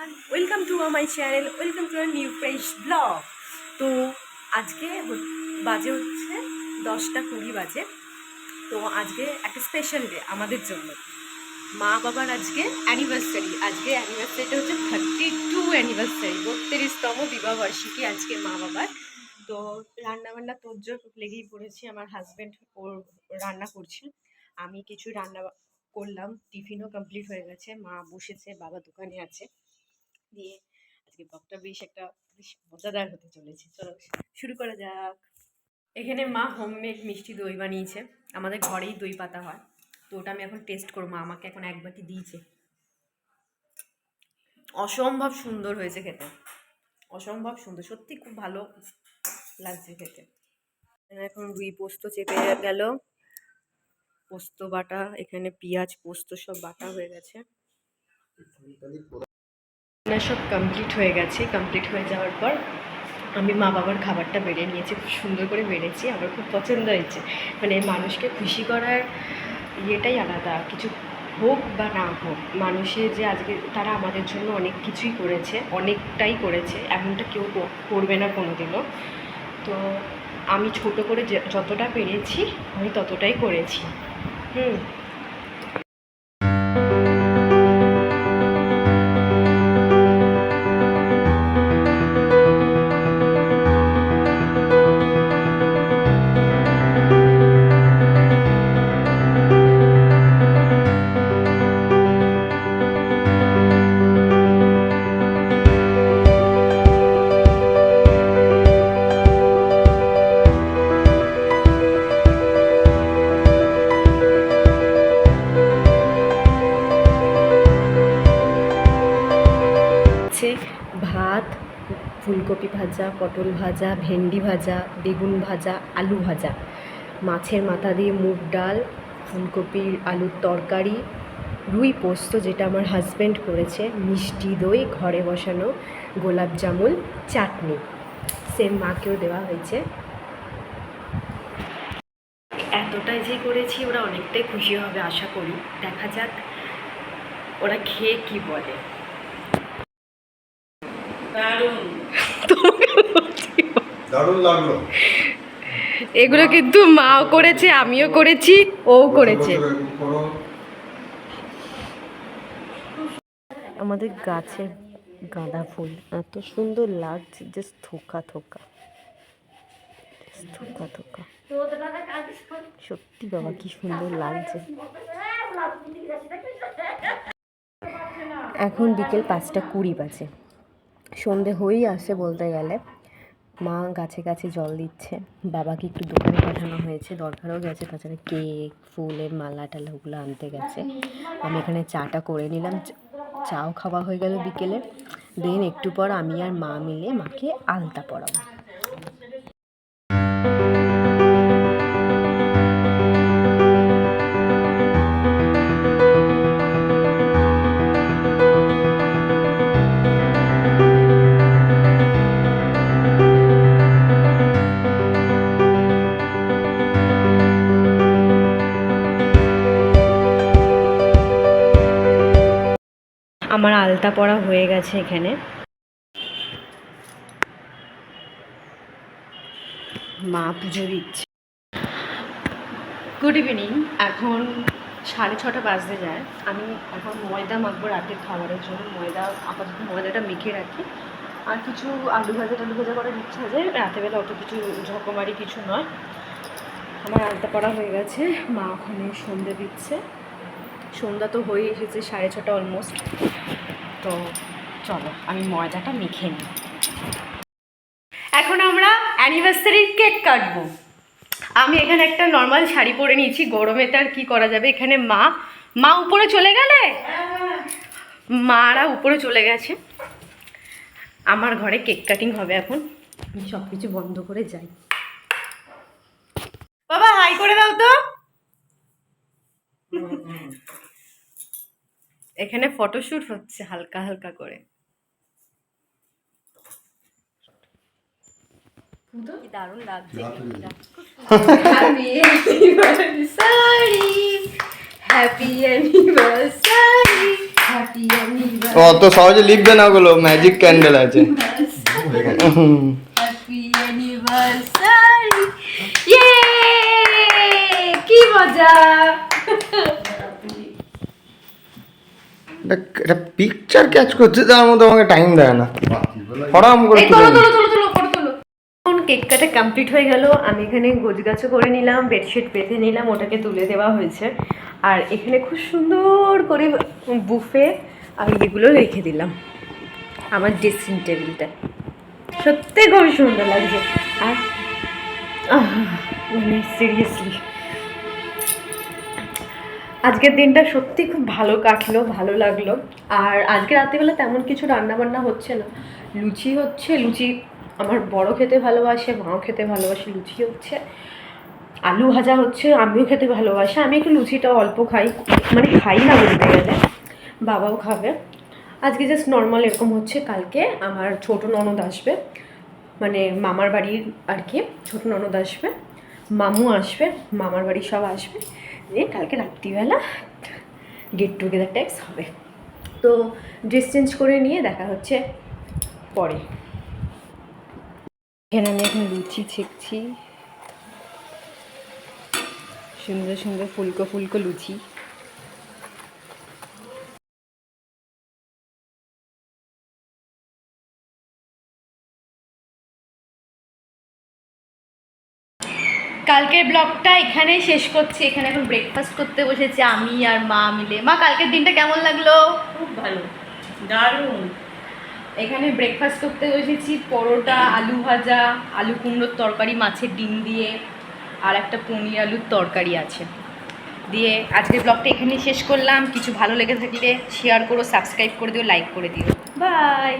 Welcome to my channel, welcome to new fresh blog. তো আজকে বাজে হচ্ছে 10:20 বাজে। তো আজকে একটা স্পেশাল ডে আমাদের জন্য। মা বাবার আজকে অ্যানিভার্সারি। আজকে অ্যানিভার্সারিটা হচ্ছে 32 অ্যানিভার্সারি, 32তম বিবাহবার্ষিকী আজকে মা বাবার। তো রান্নাবান্না তোরজোর লেগেই পড়েছি। আমার হাজব্যান্ড ওর রান্না করছে, আমি কিছু রান্না করলাম, টিফিনও কমপ্লিট হয়ে গেছে, মা বসেছে, বাবা দোকানে আছে। দিয়ে আজকে ব্লগটা বেশ মজাদার হতে চলেছে। চলো শুরু করা যাক। এখানে মা হোমমেড মিষ্টি দই বানিয়েছে, আমাদের ঘরেই দই পাতা হয়। তো ওটা আমি এখন টেস্ট করবো। মা আমাকে এখন এক বাটি দিয়েছে। অসম্ভব সুন্দর হয়েছে খেতে, অসম্ভব সুন্দর, সত্যি খুব ভালো লাগছে খেতে। এখন রুই পোস্ত চেপে গেল, পোস্ত বাটা, এখানে পেঁয়াজ পোস্ত সব বাটা হয়ে গেছে। সব কমপ্লিট হয়ে গেছে। কমপ্লিট হয়ে যাওয়ার পর আমি মা বাবার খাবারটা বেড়ে নিয়েছি, খুব সুন্দর করে বেড়েছি, আমার খুব পছন্দ হয়েছে। মানে মানুষকে খুশি করার ইয়েটাই আলাদা, কিছু হোক বা না হোক, মানুষের যে আজকে তারা আমাদের জন্য অনেক কিছুই করেছে, অনেকটাই করেছে, এমনটা কেউ করবে না কোনো দিনও। তো আমি ছোট করে যতটা পেরেছি আমি ততটাই করেছি। ভাত, ফুলকপি ভাজা, পটল ভাজা, ভেন্ডি ভাজা, বেগুন ভাজা, আলু ভাজা, মাছের মাথা দিয়ে মুগ ডাল, ফুলকপির আলুর তরকারি, রুই পোস্ত যেটা আমার হাজব্যান্ড করেছে, মিষ্টি দই, ঘরে বসানো গোলাপ জামুন, চাটনি, সেম মাকেও দেওয়া হয়েছে। এতটাই যে করেছি, ওরা অনেকটাই খুশি হবে আশা করি। দেখা যাক ওরা খেয়ে কি বলে। দারুণ লাগলো। এগুলো কিন্তু মাও করেছে, আমিও করেছি, ও করেছে। আমাদের গাছের গাঁদা ফুল এত সুন্দর লাগছে, জাস্ট থোকা থোকা, থোকা থোকা, সত্যি বাবা কি সুন্দর লাগছে। এখন বিকেল 5:20 বাজে, সন্ধে হয়েই আসে বলতে গেলে। মা গাছে গাছে জল দিচ্ছে, বাবাকে একটু দোকানে পাঠানো হয়েছে, দরকারও গেছে, তাছাড়া কেক, ফুলের মালা টালা ওগুলো আনতে গেছে। আমি এখানে চাটা করে নিলাম, চাও খাওয়া হয়ে গেল বিকেলে। দেন একটু পর আমি আর মা মিলে মাকে আলতা পরাবো। আমার আলতা পরা হয়ে গেছে। এখানে মা পুজো দিচ্ছে। Good evening. এখন 6:30 বাজতে যায়। আমি এখন ময়দা মাখবো রাতের খাবারের জন্য। আপাতত ময়দাটা মেখে রাখি। আর কিছু আলু ভাজা করার ইচ্ছা আছে, রাতেরবেলা অত কিছু ঝকমারি কিছু নয়। আমার আলতা পড়া হয়ে গেছে, মা ওখানে সন্ধ্যে দিচ্ছে। সন্ধ্যা তো হয়ে এসেছে, 6:30 অলমোস্ট। তো চলো আমি ময়দাটা মেখে নিই। এখন আমরা অ্যানিভার্সারির কেক কাটবো। আমি এখানে একটা নর্মাল শাড়ি পরে নিয়েছি, গরমে তার কি করা যাবে। এখানে মা উপরে চলে গেলে, মারা উপরে চলে গেছে। আমার ঘরে কেক কাটিং হবে এখন। আমি সব কিছু বন্ধ করে যাই। বাবা হাই করে দাও তো। এখানে ফটোশুট হচ্ছে হালকা হালকা করে। কি দারুণ লাগছে। Happy anniversary, happy anniversary, happy অত সহজে লিখবে না ওগুলো, ম্যাজিক ক্যান্ডেল আছে। Happy anniversary. ইয়ে কি মজা। এটা পিকচার ক্যাচ করছে, তার মধ্যে আমাকে টাইম দেয় না, হরাম করে এই তুলে তোলো নিই। তোলো তোলো তোলো ফটো তোলো। এখন কেক কাটা কমপ্লিট হয়ে গেল, আমি এখানে গোছগাছও করে নিলাম, বেডশিট পেতে নিলাম, ওটাকে তুলে দেওয়া হয়েছে। আর এখানে খুব সুন্দর করে বুফে আর এগুলো রেখে দিলাম আমার ড্রেসিং টেবিলটা, সত্যি খুব সুন্দর লাগছে। আর মানে সিরিয়াসলি আজকের দিনটা সত্যি খুব ভালো কাটলো, ভালো লাগলো। আর আজকে রাত্রিবেলা তেমন কিছু রান্নাবান্না হচ্ছে না, লুচি হচ্ছে। লুচি আমার বড় খেতে ভালোবাসে, মাও খেতে ভালোবাসে, লুচি হচ্ছে। আলু ভাজা হচ্ছে, আমিও খেতে ভালোবাসি। আমি একটু লুচিটা অল্প খাই, মানে খাই না বলতে গেলে, বাবাও খাবে। আজকে জাস্ট নর্মাল এরকম হচ্ছে। কালকে আমার ছোটো ননদ আসবে, মানে মামার বাড়ির আর কি, ছোটো ননদ আসবে, মামু আসবে, মামার বাড়ি সব আসবে, দিয়ে কালকে রাত্রিবেলা গেট টুগেদার টাইপস হবে। তো ড্রেস চেঞ্জ করে নিয়ে দেখা হচ্ছে পরে। এখানে আমি এখন লুচি ছেঁকছি, সুন্দর সুন্দর ফুলকো ফুলকো লুচি। কালকের ব্লগটা এখানেই শেষ করছি। এখানে এখন ব্রেকফাস্ট করতে বসেছি আমি আর মা মিলে। মা, কালকের দিনটা কেমন লাগলো? খুব ভালো, দারুণ। এখানে ব্রেকফাস্ট করতে বসেছি, পরোটা, আলু ভাজা, আলু কুমড়োর তরকারি মাছের ডিম দিয়ে, আর একটা পনির আলুর তরকারি আছে। দিয়ে আজকের ব্লগটা এখানেই শেষ করলাম। কিছু ভালো লেগে থাকলে শেয়ার করো, সাবস্ক্রাইব করে দিও, লাইক করে দিও। বাই।